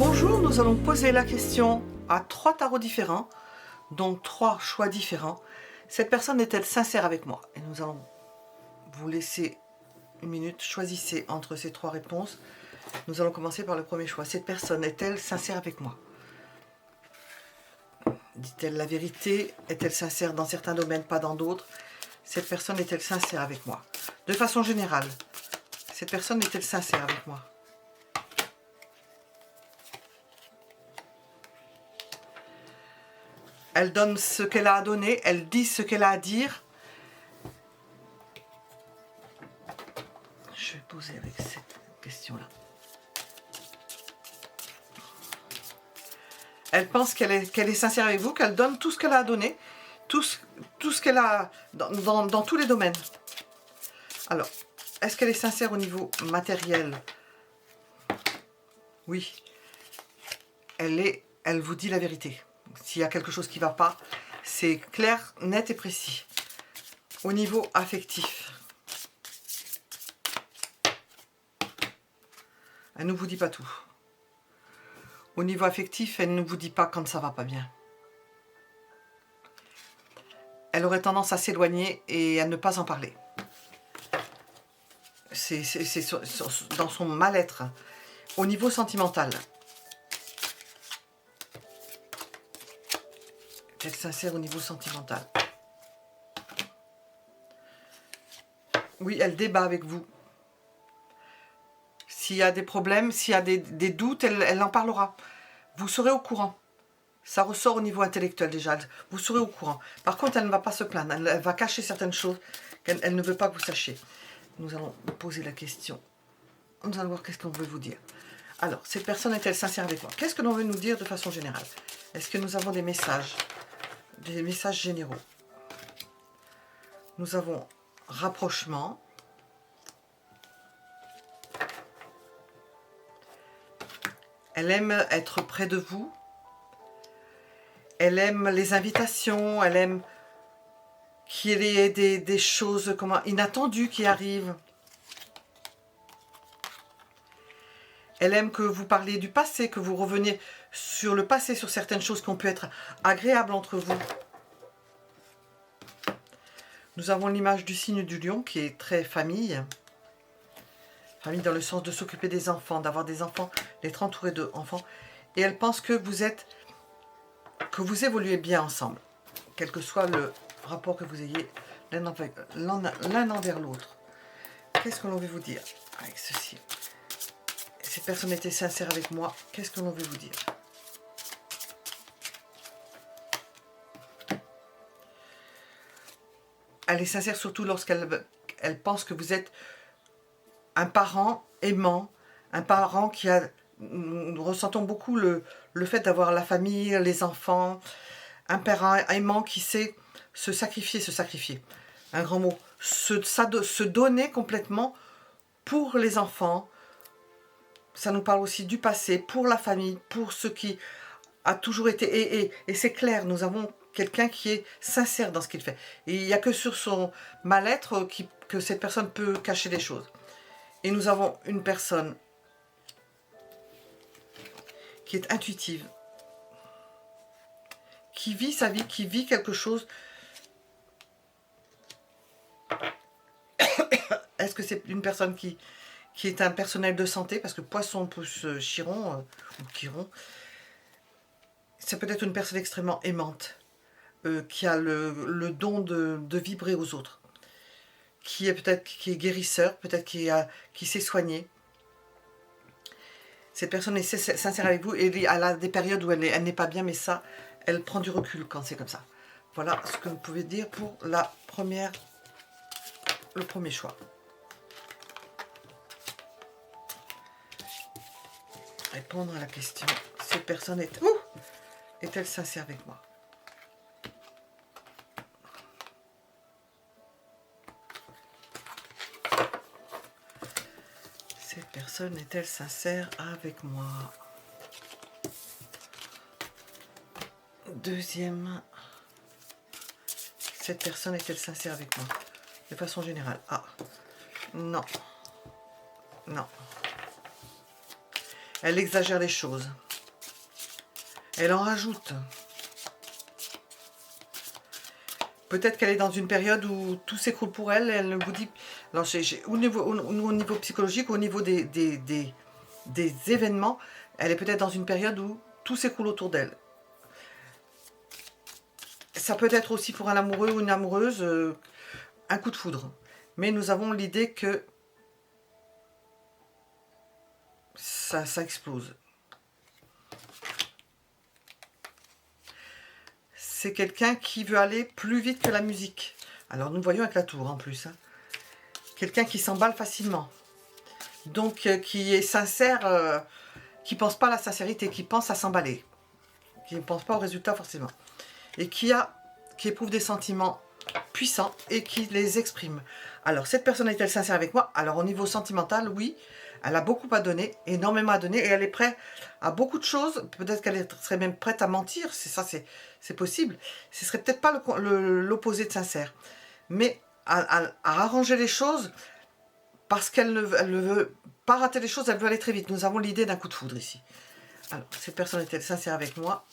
Bonjour, nous allons poser la question à 3 tarots différents, donc 3 choix différents. Cette personne est-elle sincère avec moi? Et nous allons vous laisser une minute, choisissez entre ces 3 réponses. Nous allons commencer par le premier choix. Cette personne est-elle sincère avec moi? Dit-elle la vérité? Est-elle sincère dans certains domaines, pas dans d'autres? Cette personne est-elle sincère avec moi? De façon générale, cette personne est-elle sincère avec moi? Elle donne ce qu'elle a à donner, elle dit ce qu'elle a à dire. Je vais poser avec cette question-là. Elle pense qu'elle est sincère avec vous, qu'elle donne tout ce qu'elle a à donner, tout ce qu'elle a dans tous les domaines. Alors, est-ce qu'elle est sincère au niveau matériel? Oui. Elle vous dit la vérité. S'il y a quelque chose qui ne va pas, c'est clair, net et précis. Au niveau affectif, elle ne vous dit pas tout. Au niveau affectif, elle ne vous dit pas quand ça va pas bien. Elle aurait tendance à s'éloigner et à ne pas en parler. C'est dans son mal-être. Au niveau sentimental, être sincère au niveau sentimental. Oui, elle débat avec vous. S'il y a des problèmes, s'il y a des doutes, elle en parlera. Vous serez au courant. Ça ressort au niveau intellectuel déjà. Vous serez au courant. Par contre, elle ne va pas se plaindre. Elle va cacher certaines choses qu'elle ne veut pas que vous sachiez. Nous allons poser la question. Nous allons voir qu'est-ce qu'on veut vous dire. Alors, cette personne est-elle sincère avec moi? Qu'est-ce que l'on veut nous dire de façon générale? Est-ce que nous avons des messages généraux? Nous avons rapprochement. Elle aime être près de vous. Elle aime les invitations. Elle aime qu'il y ait des choses inattendues qui arrivent. Elle aime que vous parliez du passé, que vous reveniez sur le passé, sur certaines choses qui ont pu être agréables entre vous. Nous avons l'image du signe du lion qui est très famille. Famille dans le sens de s'occuper des enfants, d'avoir des enfants, d'être entouré d'enfants. Et elle pense que vous évoluez bien ensemble, quel que soit le rapport que vous ayez l'un envers l'autre. Qu'est-ce que l'on veut vous dire avec ceci? Cette personne était sincère avec moi. Qu'est-ce que l'on veut vous dire? Elle est sincère surtout lorsqu'elle pense que vous êtes un parent aimant, un parent qui a... Nous ressentons beaucoup le fait d'avoir la famille, les enfants, un parent aimant qui sait se sacrifier, un grand mot, se donner complètement pour les enfants. Ça nous parle aussi du passé, pour la famille, pour ce qui a toujours été. Et c'est clair, nous avons quelqu'un qui est sincère dans ce qu'il fait. Et il n'y a que sur son mal-être que cette personne peut cacher des choses. Et nous avons une personne qui est intuitive, qui vit sa vie, qui vit quelque chose. Est-ce que c'est une personne qui est un personnel de santé? Parce que poisson plus chiron, ou chiron, c'est peut-être une personne extrêmement aimante, qui a le don de vibrer aux autres, qui est guérisseur, peut-être qui sait soigner. Cette personne est sincère avec vous et elle a des périodes où elle n'est pas bien, mais ça, elle prend du recul quand c'est comme ça. Voilà ce que vous pouvez dire pour le premier choix. Répondre à la question. Cette personne est-elle sincère avec moi? Cette personne est-elle sincère avec moi? Deuxième. Cette personne est-elle sincère avec moi? De façon générale. Ah. Non. Non. Elle exagère les choses. Elle en rajoute. Peut-être qu'elle est dans une période où tout s'écroule pour elle. Elle vous dit... Alors, au niveau psychologique, au niveau des événements, elle est peut-être dans une période où tout s'écroule autour d'elle. Ça peut être aussi pour un amoureux ou une amoureuse, un coup de foudre. Mais nous avons l'idée que ça explose. C'est quelqu'un qui veut aller plus vite que la musique. Alors nous voyons avec la tour en plus. Hein. Quelqu'un qui s'emballe facilement. Donc qui est sincère, qui ne pense pas à la sincérité, qui pense à s'emballer. Qui ne pense pas au résultat forcément. Et qui éprouve des sentiments puissants et qui les exprime. Alors cette personne est-elle sincère avec moi? Alors au niveau sentimental, oui. Elle a beaucoup à donner, énormément à donner, et elle est prête à beaucoup de choses. Peut-être qu'elle serait même prête à mentir, c'est possible. Ce serait peut-être pas l'opposé de sincère. Mais à arranger les choses, parce qu'elle ne veut pas rater les choses, elle veut aller très vite. Nous avons l'idée d'un coup de foudre ici. Alors, cette personne est-elle sincère avec moi?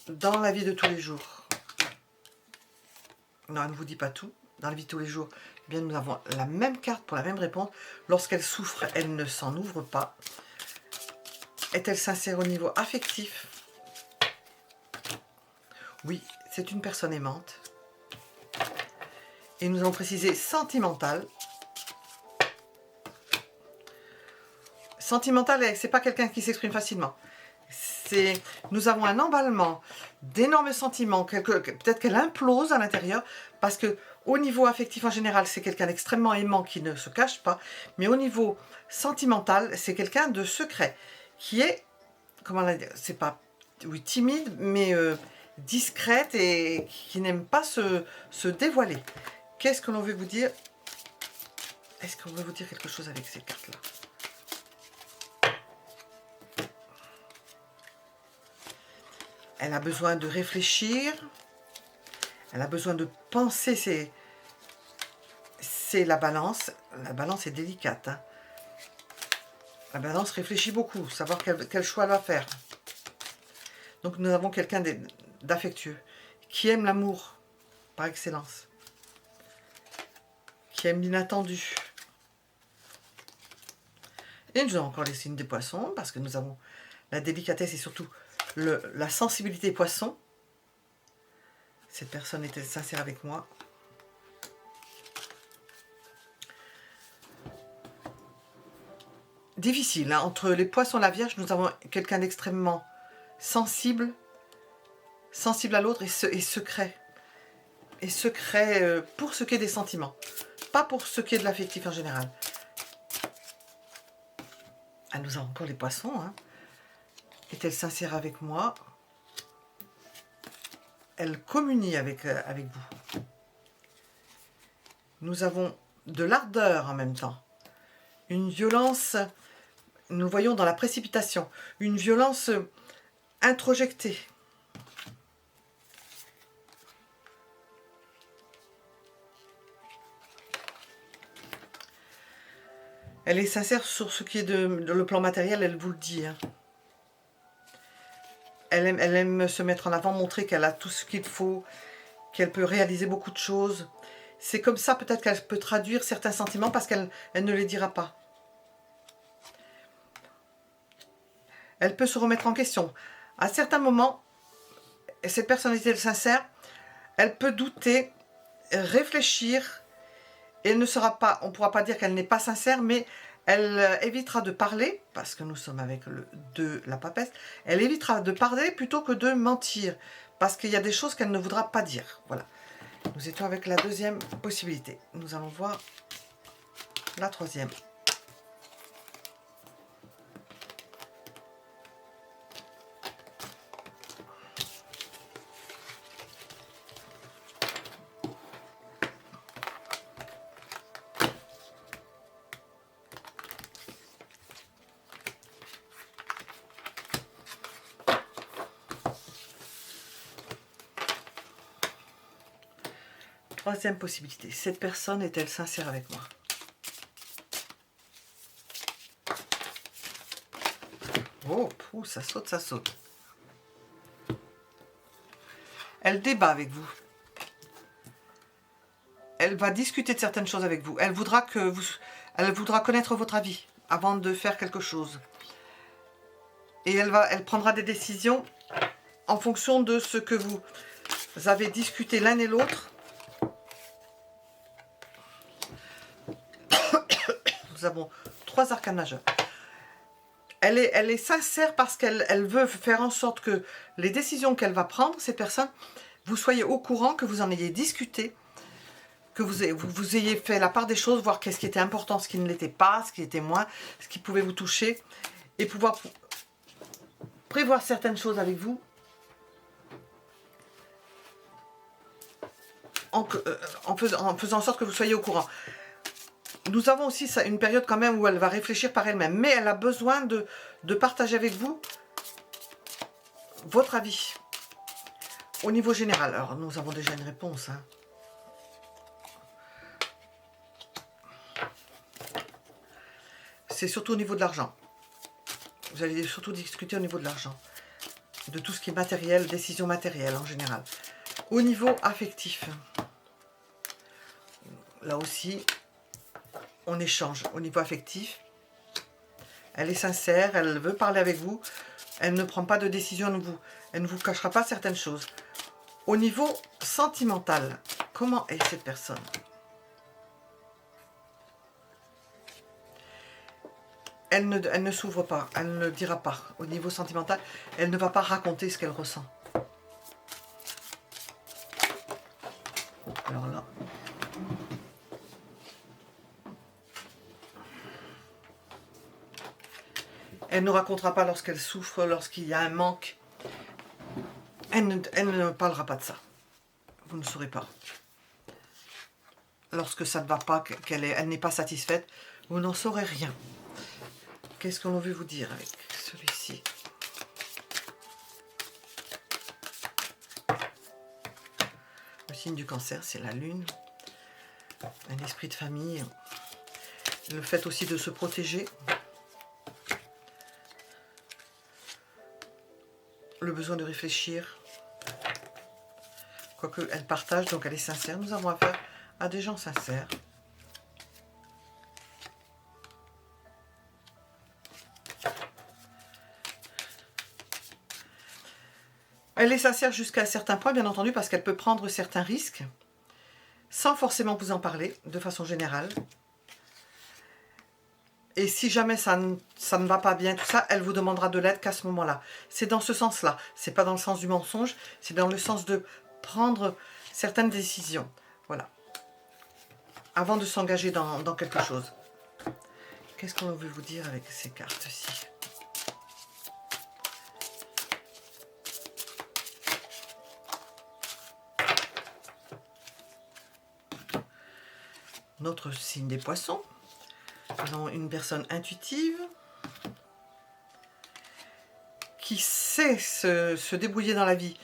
Dans la vie de tous les jours. Non, elle ne vous dit pas tout. Dans la vie de tous les jours, eh bien, nous avons la même carte pour la même réponse. Lorsqu'elle souffre, elle ne s'en ouvre pas. Est-elle sincère au niveau affectif? Oui, c'est une personne aimante. Et nous allons préciser sentimentale. Sentimentale, c'est pas quelqu'un qui s'exprime facilement. Nous avons un emballement d'énormes sentiments, peut-être qu'elle implose à l'intérieur, parce que au niveau affectif en général, c'est quelqu'un d'extrêmement aimant qui ne se cache pas, mais au niveau sentimental, c'est quelqu'un de secret, qui est, comment la dire, c'est pas, oui, timide, mais discrète et qui n'aime pas se dévoiler. Qu'est-ce que l'on veut vous dire? Est-ce qu'on veut vous dire quelque chose avec ces cartes-là? Elle a besoin de réfléchir, elle a besoin de penser, c'est la balance. La balance est délicate. Hein. La balance réfléchit beaucoup, savoir quel choix elle va faire. Donc nous avons quelqu'un d'affectueux, qui aime l'amour par excellence, qui aime l'inattendu. Et nous avons encore les signes des poissons, parce que nous avons la délicatesse et surtout la sensibilité poisson. Cette personne était sincère avec moi. Difficile, hein. Entre les poissons et la vierge, nous avons quelqu'un d'extrêmement sensible à l'autre et secret. Et secret pour ce qui est des sentiments, pas pour ce qui est de l'affectif en général. Ah, nous avons encore les poissons, hein. Est-elle sincère avec moi? Elle communie avec vous. Nous avons de l'ardeur en même temps. Une violence, nous voyons dans la précipitation, une violence introjectée. Elle est sincère sur ce qui est de le plan matériel, elle vous le dit. Hein. Elle aime se mettre en avant, montrer qu'elle a tout ce qu'il faut, qu'elle peut réaliser beaucoup de choses. C'est comme ça peut-être qu'elle peut traduire certains sentiments parce qu'elle ne les dira pas. Elle peut se remettre en question. À certains moments, cette personnalité sincère, elle peut douter, réfléchir, et elle ne sera pas, on ne pourra pas dire qu'elle n'est pas sincère, mais elle évitera de parler, parce que nous sommes avec le 2, la papesse, elle évitera de parler plutôt que de mentir, parce qu'il y a des choses qu'elle ne voudra pas dire. Voilà. Nous étions avec la deuxième possibilité. Nous allons voir la troisième. Troisième possibilité. Cette personne est-elle sincère avec moi? Oh, ça saute, ça saute. Elle débat avec vous. Elle va discuter de certaines choses avec vous. Elle voudra connaître votre avis avant de faire quelque chose. Et elle prendra des décisions en fonction de ce que vous avez discuté l'un et l'autre. Nous avons 3 arcanes majeurs. Elle est sincère parce qu'elle veut faire en sorte que les décisions qu'elle va prendre, cette personne, vous soyez au courant, que vous en ayez discuté, que vous ayez fait la part des choses, voir qu'est-ce qui était important, ce qui ne l'était pas, ce qui était moins, ce qui pouvait vous toucher, et pouvoir prévoir certaines choses avec vous en faisant en sorte que vous soyez au courant. Nous avons aussi une période quand même où elle va réfléchir par elle-même, mais elle a besoin de partager avec vous votre avis au niveau général. Alors, nous avons déjà une réponse. Hein. C'est surtout au niveau de l'argent. Vous allez surtout discuter au niveau de l'argent, de tout ce qui est matériel, décision matérielle en général. Au niveau affectif, là aussi, on échange au niveau affectif. Elle est sincère, elle veut parler avec vous. Elle ne prend pas de décision, elle ne vous cachera pas certaines choses. Au niveau sentimental, comment est cette personne? Elle ne s'ouvre pas, elle ne dira pas. Au niveau sentimental, elle ne va pas raconter ce qu'elle ressent. Alors là... Elle ne racontera pas lorsqu'elle souffre, lorsqu'il y a un manque. Elle ne parlera pas de ça. Vous ne saurez pas. Lorsque ça ne va pas, elle n'est pas satisfaite, vous n'en saurez rien. Qu'est-ce qu'on veut vous dire avec celui-ci? Le signe du cancer, c'est la lune. Un esprit de famille. Le fait aussi de se protéger. Le besoin de réfléchir. Quoique elle partage, donc elle est sincère. Nous avons affaire à des gens sincères. Elle est sincère jusqu'à un certain point, bien entendu, parce qu'elle peut prendre certains risques, sans forcément vous en parler, de façon générale. Et si jamais ça ne va pas bien, tout ça, elle vous demandera de l'aide qu'à ce moment-là. C'est dans ce sens-là. C'est pas dans le sens du mensonge, c'est dans le sens de prendre certaines décisions. Voilà. Avant de s'engager dans quelque chose. Qu'est-ce qu'on veut vous dire avec ces cartes-ci? Notre signe des poissons. Nous avons une personne intuitive qui sait se débrouiller dans la vie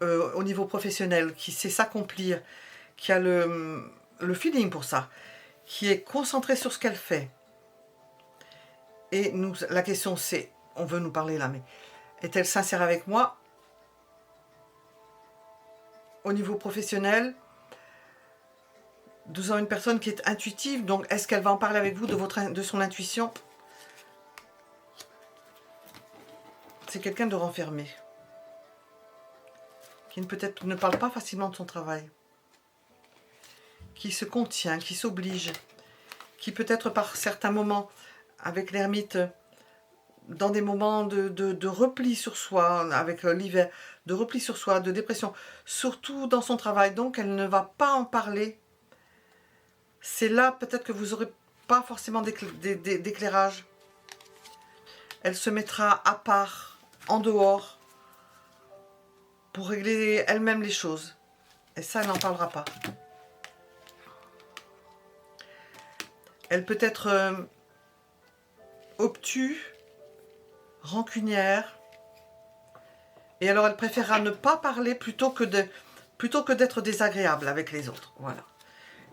au niveau professionnel, qui sait s'accomplir, qui a le feeling pour ça, qui est concentrée sur ce qu'elle fait. Et la question c'est, on veut nous parler là, mais est-elle sincère avec moi au niveau professionnel? Nous avons une personne qui est intuitive, donc est-ce qu'elle va en parler avec vous de son intuition? C'est quelqu'un de renfermé, qui peut-être ne parle pas facilement de son travail, qui se contient, qui s'oblige, qui peut-être par certains moments, avec l'ermite, dans des moments de repli sur soi, avec l'hiver, de repli sur soi, de dépression, surtout dans son travail, donc elle ne va pas en parler. C'est là peut-être que vous n'aurez pas forcément d'éclairage. Elle se mettra à part, en dehors, pour régler elle-même les choses. Et ça, elle n'en parlera pas. Elle peut être obtuse, rancunière. Et alors, elle préférera ne pas parler plutôt que d'être désagréable avec les autres. Voilà.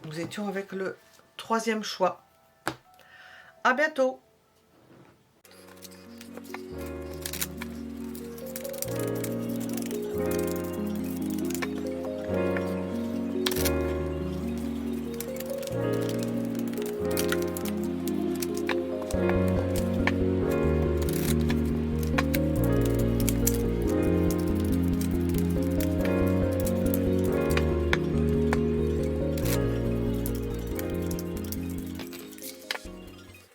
Nous étions avec le 3e choix. À bientôt!